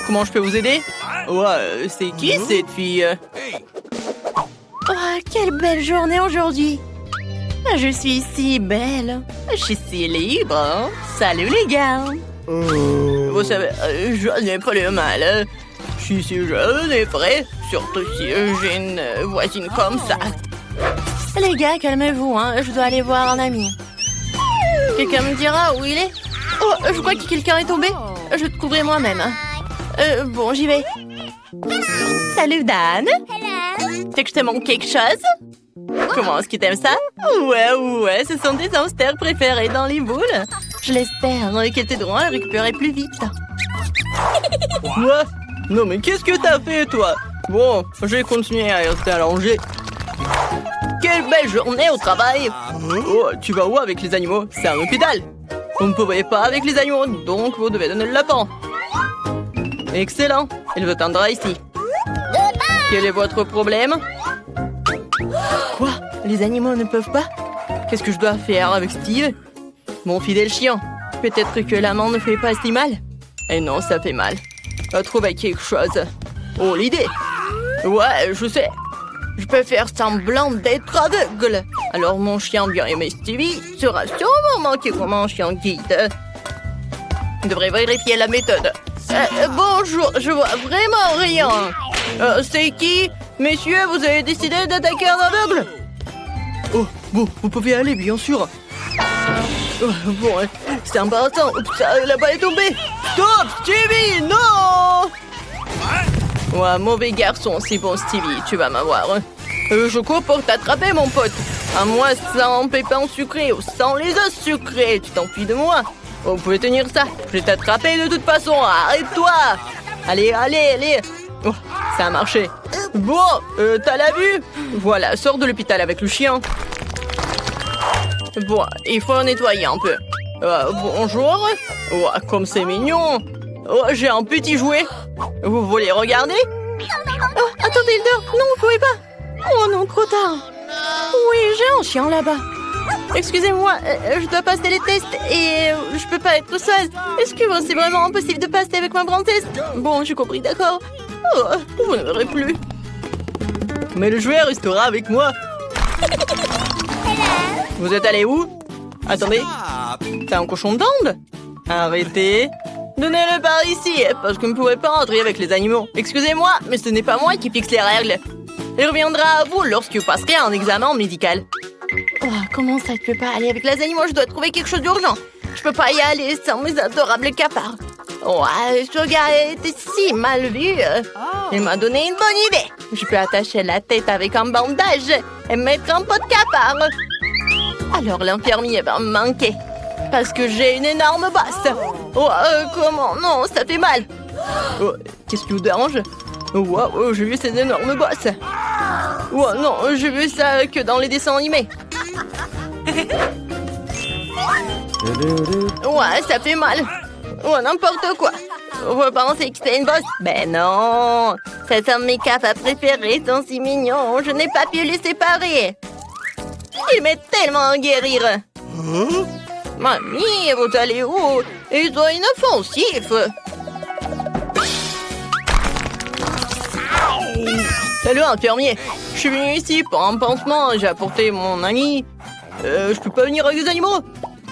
Comment je peux vous aider? Ouais, c'est qui cette fille? Oh, quelle belle journée aujourd'hui! Je suis si belle. Je suis si libre. Hein? Salut les gars! Vous savez, je n'ai pas le mal. Je suis si jeune et frais, surtout si j'ai une voisine comme ça. Les gars, calmez-vous, hein. Je dois aller voir un ami. Quelqu'un me dira où il est? Oh, je crois que quelqu'un est tombé. Je vais te couvrir moi-même. Bon, j'y vais. Salut Dan. C'est que je te manque quelque chose? Comment est-ce que t'aimes ça? Ouais, ce sont des hamsters préférés dans les boules. Je l'espère qu'elles t'aideront à le récupérer plus vite. Quoi? Non mais qu'est-ce que t'as fait toi? Bon, je vais continuer à rester allongé. Quelle belle journée au travail! Oh, tu vas où avec les animaux? C'est un hôpital! Vous ne pouvez pas avec les animaux, donc vous devez donner le lapin. Excellent! Il vous attendra ici. Quel est votre problème? Quoi? Les animaux ne peuvent pas? Qu'est-ce que je dois faire avec Steve? Mon fidèle chien. Peut-être que l'amant ne fait pas si mal? Eh non, ça fait mal. Trouver quelque chose. Oh, l'idée! Ouais, je sais. Je peux faire semblant d'être aveugle. Alors mon chien bien aimé Stevie sera sûrement manqué comme un chien guide. Je devrais vérifier la méthode. Bonjour, je vois vraiment rien. C'est qui? Messieurs, vous avez décidé d'attaquer un aveugle? Oh, bon, vous pouvez aller, bien sûr. Bon, c'est embarrassant. La balle est tombée. Stop, Stevie, non! Ouais, mauvais garçon, c'est bon, Stevie, tu vas m'avoir. Je cours pour t'attraper, mon pote. À moi, sans pépins sucrés ou sans les os sucrés, tu t'enfuis de moi. Vous pouvez tenir ça. Je vais t'attraper de toute façon. Arrête-toi. Allez. Oh, ça a marché. Bon, t'as la vue? Voilà, sors de l'hôpital avec le chien. Bon, il faut nettoyer un peu. Bonjour. Oh, comme c'est mignon. Oh, j'ai un petit jouet. Vous voulez regarder? Oh, attendez, il dort. Non, vous pouvez pas. Oh non, trop tard. Oui, j'ai un chien là-bas. Excusez-moi, je dois passer les tests et je peux pas être seule. Est-ce que c'est vraiment impossible de passer avec ma princesse? Bon, j'ai compris, d'accord. Oh, vous ne verrez plus. Mais le jouet restera avec moi. Vous êtes allé où? Attendez. C'est un cochon d'Inde? Arrêtez. Donnez-le par ici, parce que vous ne pouvez pas entrer avec les animaux. Excusez-moi, mais ce n'est pas moi qui fixe les règles. Il reviendra à vous lorsque vous passerez un examen médical. Oh, comment ça, tu peux pas aller avec les animaux? Je dois trouver quelque chose d'urgent. Je peux pas y aller sans mes adorables cafards. Ouais, ce gars était si mal vu. Il m'a donné une bonne idée. Je peux attacher la tête avec un bandage et mettre un pot de cafard. Alors l'infirmier va me manquer. Parce que j'ai une énorme bosse. Oh, comment? Non, ça fait mal. Oh, qu'est-ce qui vous dérange? Wow, j'ai vu ces énormes bosses. Oh non, j'ai vu ça que dans les dessins animés. Ouais, ça fait mal. Oh, n'importe quoi. Vous pensez que c'est une bosse? Ben non. Ce sont mes cafards préférés, sont si mignons. Je n'ai pas pu les séparer. Ils m'aident tellement à guérir. Mamie, vous allez où? Ils sont inoffensifs. Salut, infirmier. Je suis venu ici pour un pansement. J'ai apporté mon ami. Je peux pas venir avec des animaux?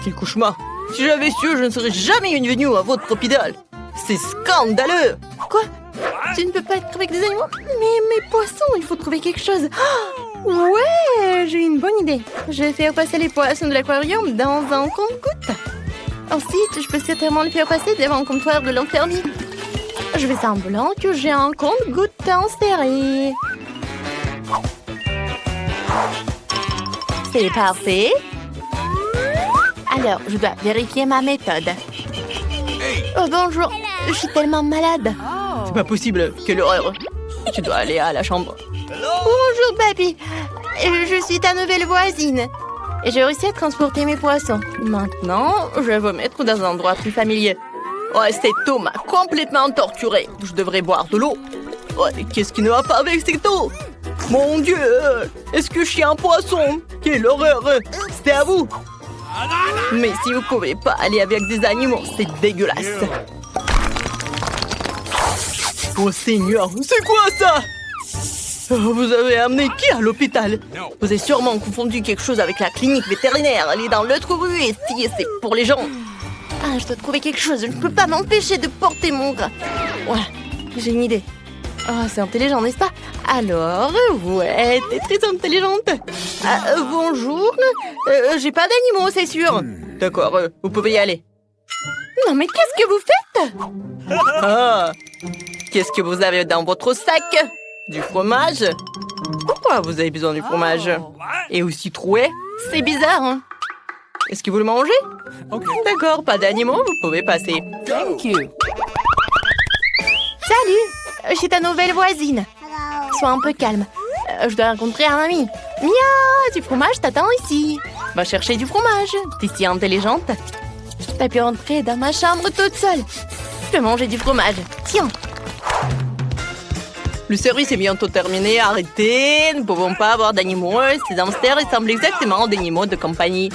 Quel cauchemar. Si j'avais su, je ne serais jamais venu à votre hôpital. C'est scandaleux. Quoi? Tu ne peux pas être avec des animaux? Mais mes poissons, il faut trouver quelque chose. Oh, ouais, j'ai une bonne idée. Je vais faire passer les poissons de l'aquarium dans un compte-gouttes. Ensuite, je peux certainement les faire passer devant le comptoir de l'infirmier. Je fais semblant que j'ai un compte-gouttes inséré. C'est parfait. Alors, je dois vérifier ma méthode. Oh, bonjour. Je suis tellement malade. C'est pas possible. Quelle horreur. Tu dois aller à la chambre. Bonjour, papy. Je suis ta nouvelle voisine. Et j'ai réussi à transporter mes poissons. Maintenant, je vais vous mettre dans un endroit plus familier. Ouais, cette eau m'a complètement torturé. Je devrais boire de l'eau. Ouais, qu'est-ce qui ne va pas avec cette eau? Mon Dieu, est-ce que je suis un poisson? Quelle horreur. C'était à vous. Mais si vous pouvez pas aller avec des animaux, c'est dégueulasse. Oh Seigneur, c'est quoi ça? Vous avez amené qui à l'hôpital? Vous avez sûrement confondu quelque chose avec la clinique vétérinaire. Elle est dans l'autre rue et si c'est pour les gens. Ah, je dois trouver quelque chose. Je ne peux pas m'empêcher de porter mon gras. Ouais, j'ai une idée. Oh, c'est intelligent, n'est-ce pas? Alors, ouais, t'es très intelligente. Bonjour. J'ai pas d'animaux, c'est sûr. D'accord, vous pouvez y aller. Non, mais qu'est-ce que vous faites? Ah, qu'est-ce que vous avez dans votre sac? Du fromage? Pourquoi vous avez besoin du fromage? Et aussi troué? C'est bizarre, hein? Est-ce que vous le mangez? D'accord, pas d'animaux, vous pouvez passer. Thank you. Salut, je suis ta nouvelle voisine. Sois un peu calme. Je dois rencontrer un ami. Mia, du fromage t'attends ici. Va chercher du fromage. T'es si intelligente. T'as pu entrer dans ma chambre toute seule. Je vais manger du fromage. Tiens. Le service est bientôt terminé, arrêtez. Nous ne pouvons pas avoir d'animaux. Ces hamsters ressemblent exactement aux animaux de compagnie.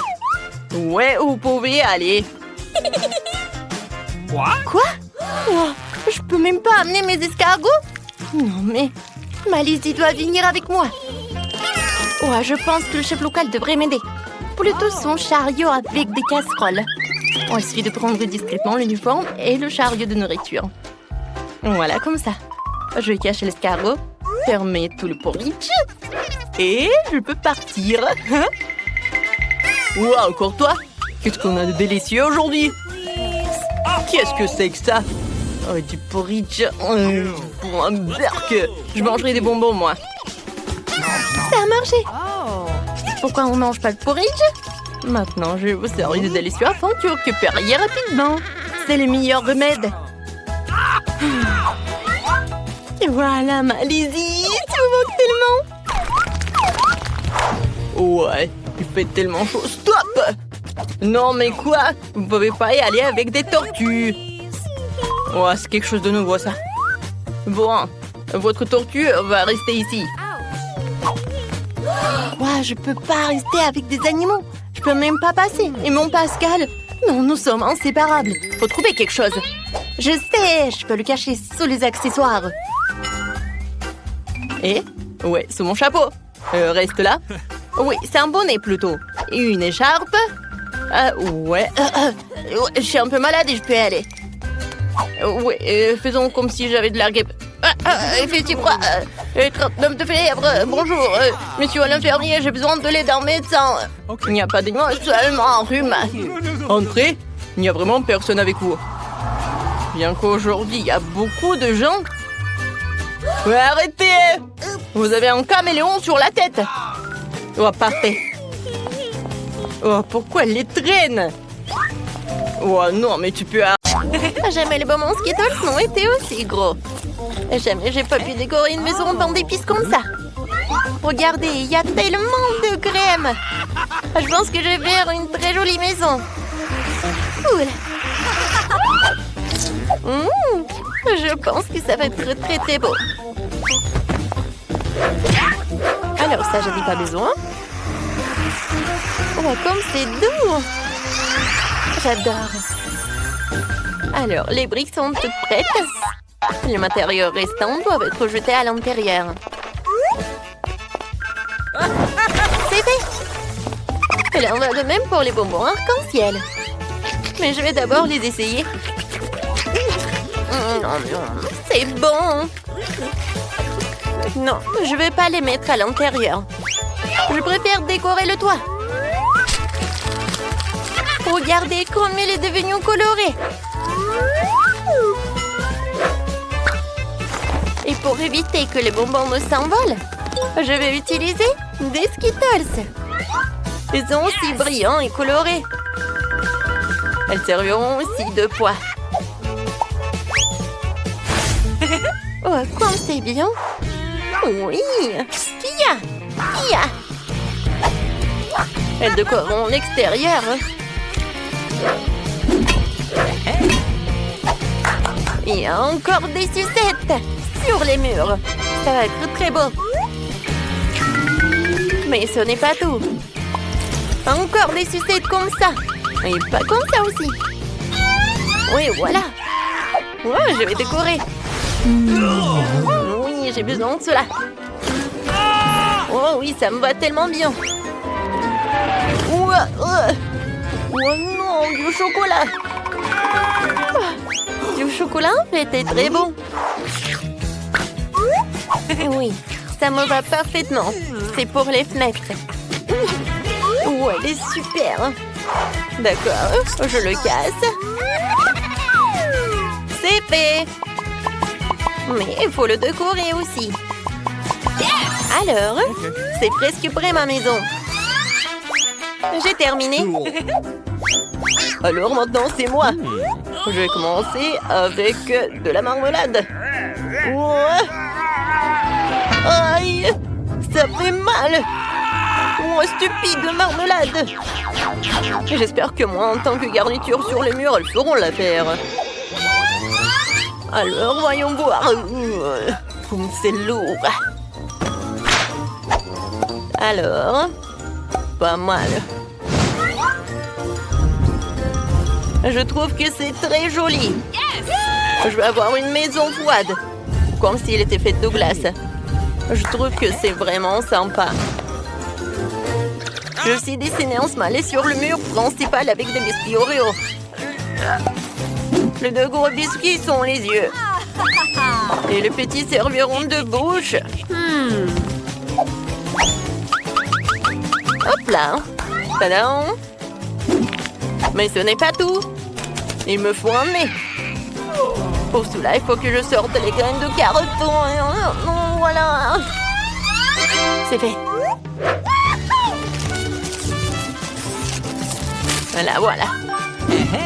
Ouais, vous pouvez aller. Quoi? Oh, je peux même pas amener mes escargots? Non mais, Malice doit venir avec moi. Ouais, je pense que le chef local devrait m'aider. Plutôt son chariot avec des casseroles. Oh, il suffit de prendre discrètement l'uniforme et le chariot de nourriture. Voilà, comme ça. Je vais cacher l'escargot, fermer tout le porridge et je peux partir. Wow, encore toi? Qu'est-ce qu'on a de délicieux aujourd'hui? Qu'est-ce que c'est que ça? Oh, du porridge. Pour un berk. Je mangerai des bonbons, moi. Ça a marché. Pourquoi on mange pas de porridge? Maintenant, je vais vous servir de délicieux afin que tu récupériez rapidement. C'est le meilleur remède. Et voilà, ma Lizzie, tu me manques tellement. Ouais, il fait tellement chaud. Stop! Non, mais quoi? Vous pouvez pas y aller avec des tortues. Ouais, c'est quelque chose de nouveau, ça. Bon, votre tortue va rester ici. Ouais, je peux pas rester avec des animaux. Je peux même pas passer. Et mon Pascal? Non, nous sommes inséparables. Faut trouver quelque chose. Je sais, je peux le cacher sous les accessoires. Et? Ouais, sous mon chapeau. Reste là. Oui, c'est un bonnet plutôt. Et une écharpe. Ouais. Je suis un peu malade et je peux y aller. Oui, faisons comme si j'avais de la grippe. Effectivement, 39 de fièvre. Bonjour, monsieur l'infirmier, j'ai besoin de l'aide d'un médecin. Il n'y a pas de... Seulement un rhume. Entrez, il n'y a vraiment personne avec vous. Bien qu'aujourd'hui, il y a beaucoup de gens. Ouais, arrêtez! Vous avez un caméléon sur la tête. Oh, parfait. Oh, pourquoi elle les traîne? Oh non, mais tu peux... Jamais les bonbons Skittles n'ont été aussi gros. Jamais j'ai pas pu décorer une maison dans des pistes comme ça. Regardez, il y a tellement de crème. Je pense que je vais faire une très jolie maison. Cool. Je pense que ça va être très très beau. Alors ça, j'en ai pas besoin. Oh, comme c'est doux. J'adore. Alors, les briques sont toutes prêtes. Les matériaux restants doivent être jetés à l'intérieur. C'est fait. Et là, on va de même pour les bonbons arc-en-ciel. Mais je vais d'abord les essayer. C'est bon. Non, je vais pas les mettre à l'intérieur. Je préfère décorer le toit. Regardez comme il est devenu coloré. Et pour éviter que les bonbons ne s'envolent, je vais utiliser des Skittles. Ils sont aussi brillants et colorés. Elles serviront aussi de poids. Oh, comme c'est bien. Oui. Kia. Elles décoreront l'extérieur. Il y a encore des sucettes sur les murs. Ça va être très beau. Mais ce n'est pas tout. Encore des sucettes comme ça. Et pas comme ça aussi. Oui, voilà. Ouais, je vais décorer. Oui, j'ai besoin de cela. Oh oui, ça me va tellement bien. Oh non, du chocolat. Du chocolat en fait est très bon. Oui, ça me va parfaitement. C'est pour les fenêtres. Oh, elle est super. D'accord, je le casse. C'est fait. Mais il faut le décorer aussi. Alors, c'est presque prêt ma maison. J'ai terminé. Alors maintenant c'est moi. Je vais commencer avec de la marmelade. Ouais. Aïe, ça fait mal. Oh, stupide marmelade. J'espère que moi, en tant que garniture sur les murs, elles feront l'affaire. Alors, voyons voir. C'est lourd. Alors, pas mal. Je trouve que c'est très joli. Je vais avoir une maison froide, comme s'il était fait de glace. Je trouve que c'est vraiment sympa. Je suis dessiné en smiley sur le mur principal avec des biscuits Oreo. Les deux gros biscuits sont les yeux. Et les petits serviront de bouche. Hop là. Tadam. Mais ce n'est pas tout. Il me faut un nez. Pour cela, il faut que je sorte les graines de carottes. Voilà. C'est fait. Voilà.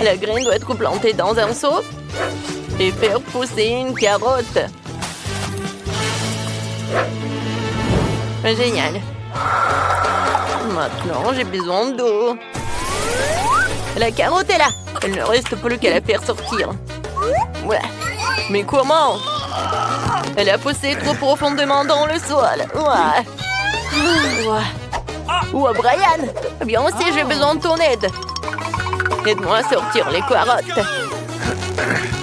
La graine doit être plantée dans un seau et faire pousser une carotte. Génial. Maintenant, j'ai besoin d'eau. La carotte est là. Il ne reste plus qu'à la faire sortir. Ouais. Mais comment? Elle a poussé trop profondément dans le sol. Ouais. Oh, Brian. Bien aussi, j'ai besoin de ton aide. Aide-moi à sortir les carottes.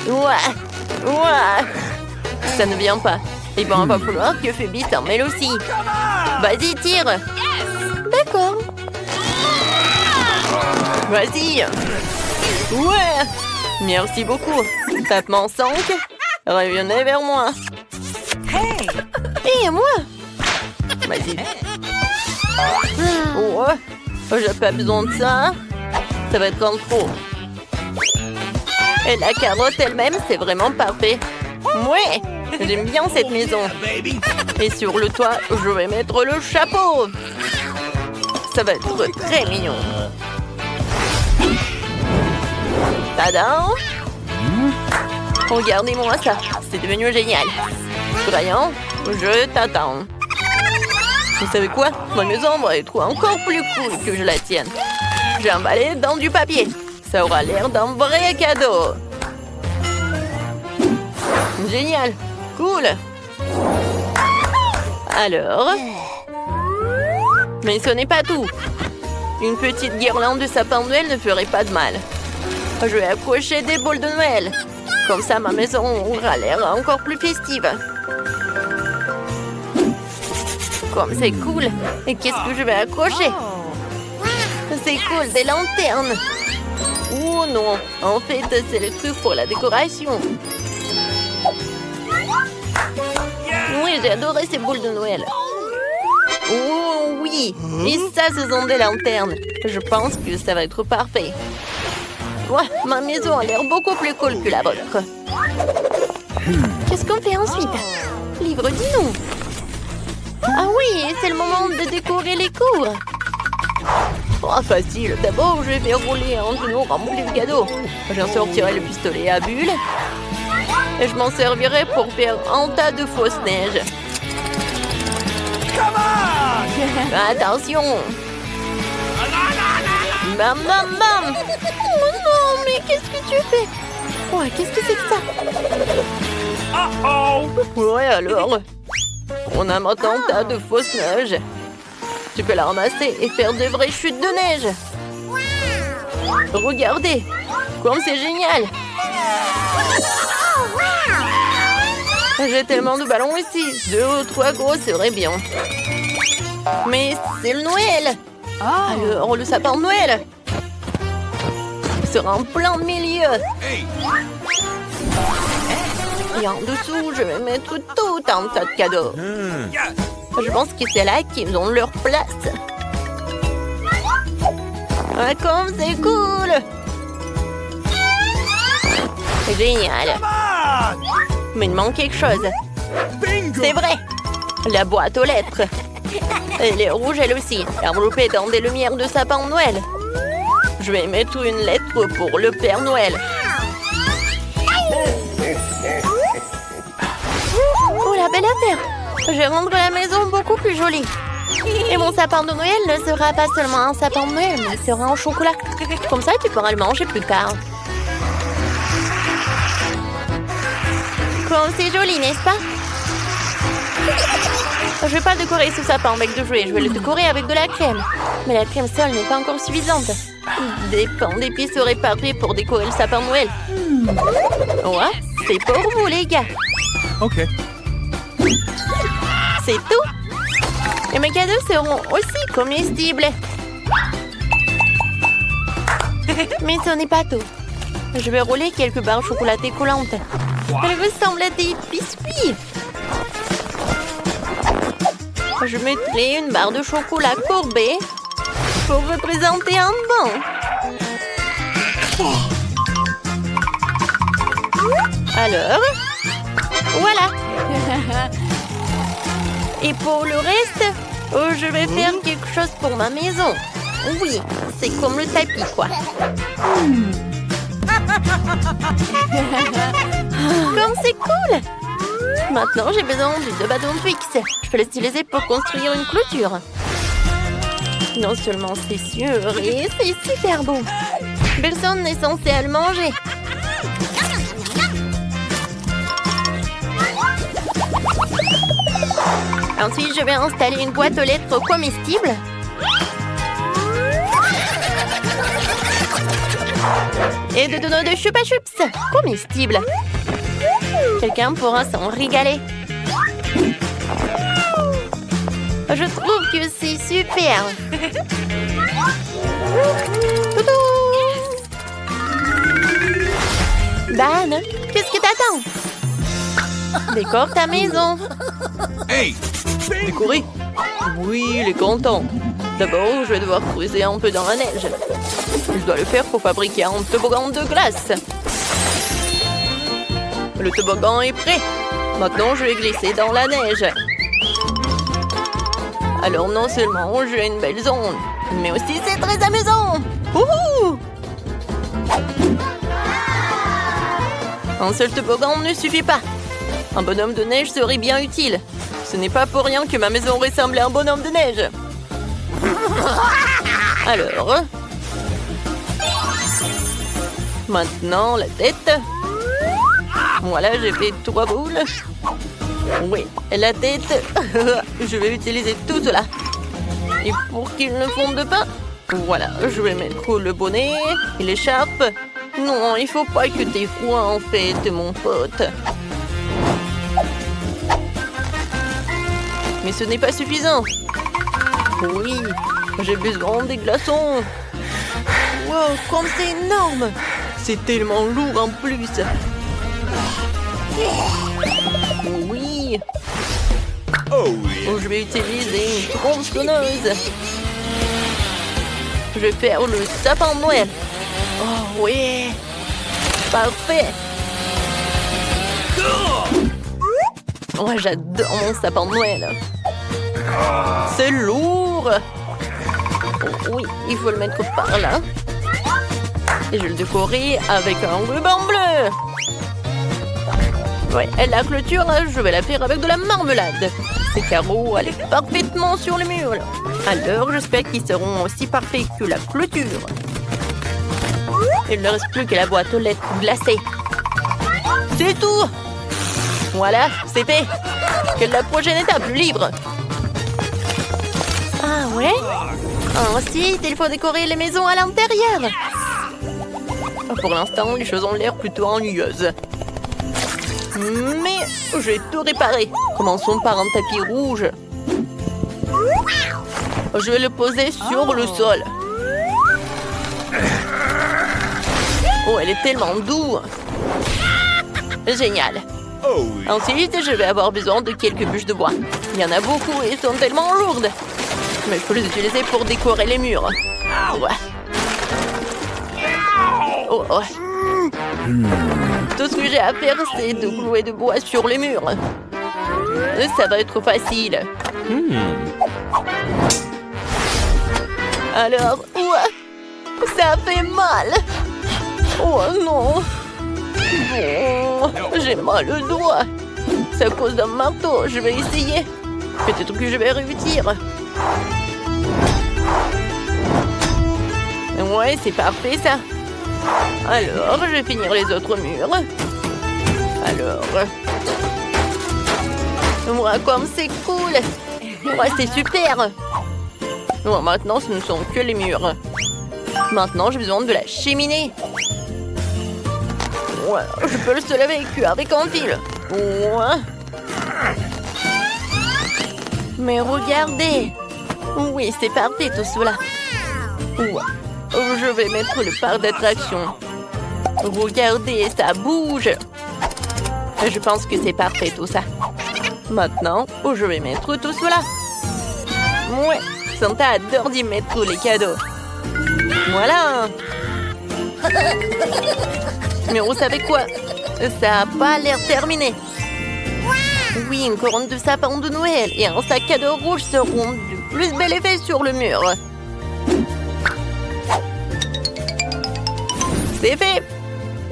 Ouais. Ça ne vient pas. Il va falloir que Phoebe s'en mêle aussi. Vas-y, tire. D'accord. Vas-y. Ouais. Merci beaucoup. Tapement 5. Revenez vers moi. Hey. Et moi. Vas-y. Ouais. J'ai pas besoin de ça. Ça va être en trop. Et la carotte elle-même, c'est vraiment parfait. Ouais. J'aime bien cette maison. Et sur le toit, je vais mettre le chapeau. Ça va être très mignon. Tadam! Regardez-moi ça. C'est devenu génial. Brian, je t'attends. Vous savez quoi? Ma maison va être encore plus cool que je la tienne. J'ai emballé dans du papier. Ça aura l'air d'un vrai cadeau. Génial. Cool. Alors... Mais ce n'est pas tout. Une petite guirlande de sapin de Noël ne ferait pas de mal. Je vais accrocher des boules de Noël. Comme ça, ma maison aura l'air encore plus festive. Comme c'est cool. Et qu'est-ce que je vais accrocher? C'est cool, des lanternes. Oh non, en fait, c'est le truc pour la décoration. Oui, j'ai adoré ces boules de Noël. Oh oui, et ça, ce sont des lanternes. Je pense que ça va être parfait. Ouais, ma maison a l'air beaucoup plus cool que la vôtre. Qu'est-ce qu'on fait ensuite? Livre du nom. Ah oui, c'est le moment de décorer les cours. Oh, facile. D'abord, je vais rouler un genou rempli de cadeaux. J'en sortirai le pistolet à bulles. Et je m'en servirai pour faire un tas de fausses neiges. Attention! Bam, bam, bam! Oh non, mais qu'est-ce que tu fais? Ouais, qu'est-ce que c'est que ça? Ouais, alors? On a maintenant un tas de fausses neiges. Tu peux la ramasser et faire de vraies chutes de neige. Regardez! Comme c'est génial! J'ai tellement de ballons ici. 2 ou 3 gros serait bien. Mais c'est le Noël. Alors, le sapin de Noël sera en plein milieu. Et en dessous, je vais mettre tout un tas de cadeaux. Je pense que c'est là qu'ils ont leur place. Ah, comme c'est cool! Génial! Mais il manque quelque chose. C'est vrai! La boîte aux lettres. Elle est rouge elle aussi, enveloppée dans des lumières de sapin de Noël. Je vais mettre une lettre pour le Père Noël. Oh, la belle affaire! Je vais rendre la maison beaucoup plus jolie. Et mon sapin de Noël ne sera pas seulement un sapin de Noël, mais il sera en chocolat. Comme ça, tu pourras le manger plus tard. Comme c'est joli, n'est-ce pas? Je vais pas décorer ce sapin avec de jouets, je vais le décorer avec de la crème. Mais la crème seule n'est pas encore suffisante. Des pains d'épices seraient parfaits pour décorer le sapin de Noël. Ouais, c'est pour vous, les gars. Ok. C'est tout. Et mes cadeaux seront aussi comestibles. Mais ce n'est pas tout. Je vais rouler quelques barres chocolatées collantes. Elles ressemblent à des biscuits. Je mettrai une barre de chocolat courbée pour représenter un banc. Alors, voilà. Et pour le reste, je vais faire quelque chose pour ma maison. Oui, c'est comme le tapis, quoi. Comme c'est cool! Maintenant, j'ai besoin de bâton Twix. Je peux l'utiliser pour construire une clôture. Non seulement c'est sûr, et c'est super beau. Personne n'est censé le manger. Ensuite, je vais installer une boîte aux lettres comestible. Et de donuts de Chupa Chups comestibles. Quelqu'un pourra s'en régaler. Je trouve que c'est super. Dan, qu'est-ce que t'attends? Décore ta maison. Hey! Décorer? Oui, il est content. D'abord, je vais devoir creuser un peu dans la neige. Je dois le faire pour fabriquer un toboggan de glace. Le toboggan est prêt. Maintenant, je vais glisser dans la neige. Alors, non seulement j'ai une belle zone, mais aussi c'est très amusant. Wouhou! Un seul toboggan ne suffit pas. Un bonhomme de neige serait bien utile. Ce n'est pas pour rien que ma maison ressemble à un bonhomme de neige. Alors... Maintenant, la tête. Voilà, j'ai fait 3 boules. Oui, la tête. Je vais utiliser tout cela. Et pour qu'il ne fonde pas, voilà, je vais mettre le bonnet et l'écharpe. Non, il faut pas que t'aies froid en fait, mon pote. Mais ce n'est pas suffisant. Oui, j'ai besoin des glaçons. Wow, comme c'est énorme. C'est tellement lourd en plus. Oui. Oh yeah. Je vais utiliser une tronçonneuse. Je vais faire le sapin de Noël. Oh oui. Parfait. Oh, j'adore mon sapin de Noël. C'est lourd. Oh, oui, il faut le mettre par là. Et je vais le décorer avec un ruban bleu. Ouais, et la clôture, je vais la faire avec de la marmelade. Ces carreaux allaient parfaitement sur le mur. Alors, j'espère qu'ils seront aussi parfaits que la clôture. Il ne reste plus que la boîte aux lettres glacée. C'est tout. Voilà, c'est fait. Quelle est la prochaine étape, le livre? Ah ouais? Ensuite, il faut décorer les maisons à l'intérieur. Pour l'instant, les choses ont l'air plutôt ennuyeuses. Mais j'ai tout réparé. Commençons par un tapis rouge. Je vais le poser sur le sol. Oh, elle est tellement douce. Génial. Oh oui. Ensuite, je vais avoir besoin de quelques bûches de bois. Il y en a beaucoup et elles sont tellement lourdes. Mais il faut les utiliser pour décorer les murs. Ouais. Oh, oh. Tout ce que j'ai à faire, c'est de clouer de bois sur les murs. Ça va être facile. Alors, ouais, ça fait mal. Oh non. Oh, j'ai mal au doigt. C'est à cause d'un marteau. Je vais essayer. Peut-être que je vais réussir. Ouais, c'est parfait ça. Alors, je vais finir les autres murs. Alors... Ouais, comme c'est cool. Ouais, c'est super. Bon, maintenant, ce ne sont que les murs. Maintenant, j'ai besoin de la cheminée. Ouais, je peux le seul avec un fil. Ouais. Mais regardez. Oui, c'est parfait tout cela. Ouais. Je vais mettre le parc d'attraction. Regardez, ça bouge. Je pense que c'est parfait tout ça. Maintenant, je vais mettre tout cela. Ouais, Santa adore d'y mettre les cadeaux. Voilà. Mais vous savez quoi? Ça n'a pas l'air terminé. Oui, une couronne de sapin de Noël et un sac cadeau rouge seront du plus bel effet sur le mur. C'est fait.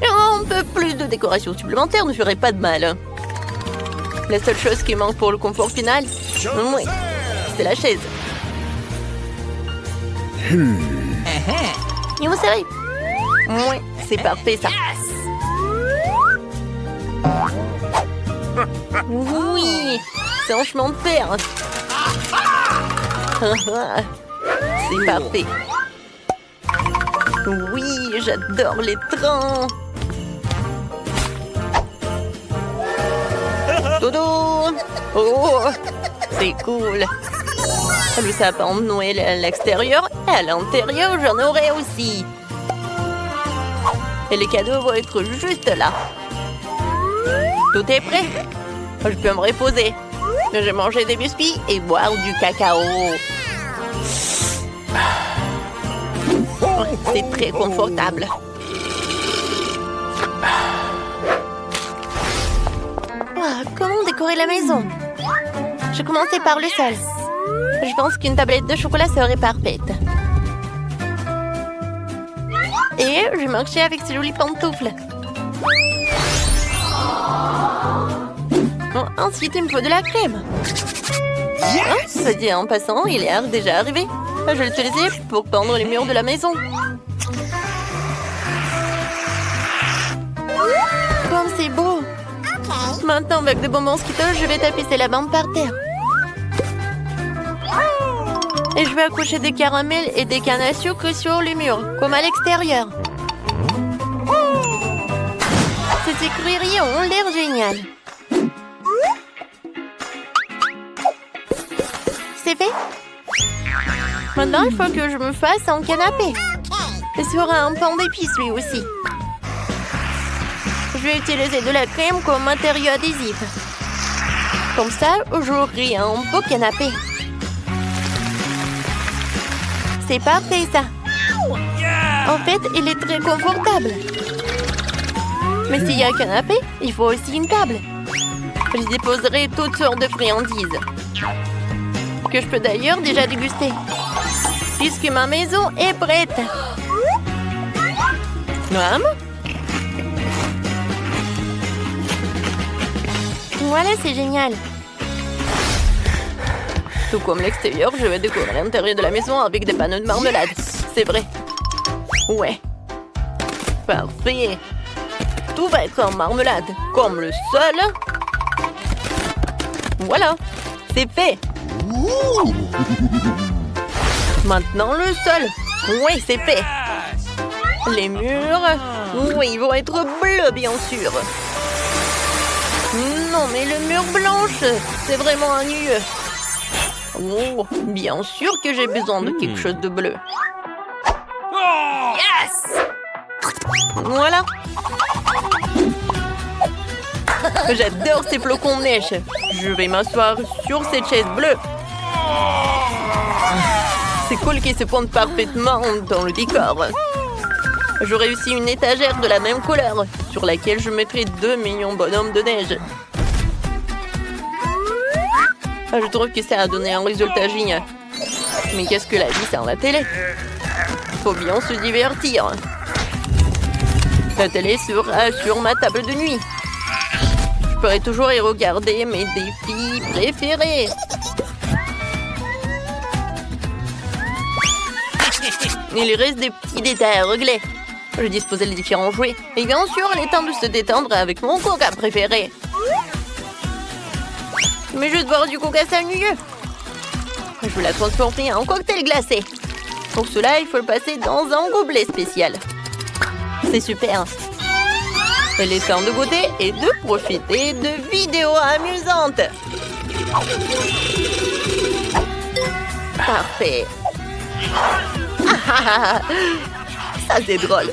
Un peu plus de décoration supplémentaire ne ferait pas de mal. La seule chose qui manque pour le confort final, oui, c'est la chaise. Et vous savez, oui, c'est parfait ça. Oui, c'est un chemin de fer. C'est parfait. Oui, j'adore les trains. Dodo. Oh, c'est cool. Le sapin de Noël à l'extérieur et à l'intérieur, j'en aurai aussi. Et les cadeaux vont être juste là. Tout est prêt. Je peux me reposer. Je vais manger des biscuits et boire du cacao. C'est très confortable. Oh, comment décorer la maison? Je commençais par le sol. Je pense qu'une tablette de chocolat serait parfaite. Et je marchais avec ces jolies pantoufles. Oh, ensuite, il me faut de la crème. Oh, ça dit en passant, il est déjà arrivé. Je vais l'utiliser pour peindre les murs de la maison. Comme c'est beau. Maintenant, avec de bonbons Skittles, je vais tapisser la bande par terre. Et je vais accrocher des caramels et des cannes à sucre sur les murs, comme à l'extérieur. Ces écrieries ont l'air géniales. C'est fait. Maintenant, il faut que je me fasse un canapé. Et sur un pain d'épices, lui aussi. Je vais utiliser de la crème comme matériau adhésif. Comme ça, j'aurai un beau canapé. C'est parfait, ça. En fait, il est très confortable. Mais s'il y a un canapé, il faut aussi une table. Je déposerai toutes sortes de friandises. Que je peux d'ailleurs déjà déguster. Puisque ma maison est prête. Maman? Voilà, c'est génial. Tout comme l'extérieur, je vais décorer l'intérieur de la maison avec des panneaux de marmelade. C'est vrai. Ouais. Parfait. Tout va être en marmelade, comme le sol. Voilà, c'est fait. Maintenant le sol. Oui, c'est fait. Les murs. Oui, ils vont être bleus, bien sûr. non, mais le mur blanche, c'est vraiment ennuyeux. Oh, bien sûr que j'ai besoin de quelque chose de bleu. Yes! Voilà. J'adore ces flocons de neige. Je vais m'asseoir sur cette chaise bleue. C'est cool qu'ils se pointent parfaitement dans le décor. J'aurai aussi une étagère de la même couleur, sur laquelle je mettrai 2 millions bonhommes de neige. Je trouve que ça a donné un résultat génial. Mais qu'est-ce que la vie sans la télé? Faut bien se divertir. La télé sera sur ma table de nuit. Je pourrai toujours y regarder mes défis préférés. Il reste des petits détails à régler. Je disposais les différents jouets. Et bien sûr, il est temps de se détendre avec mon coca préféré. Mais juste boire du coca, c'est ennuyeux. Je vais la transformer en cocktail glacé. Pour cela, il faut le passer dans un gobelet spécial. C'est super. Il est temps de goûter et de profiter de vidéos amusantes. Parfait. Ça, c'est drôle.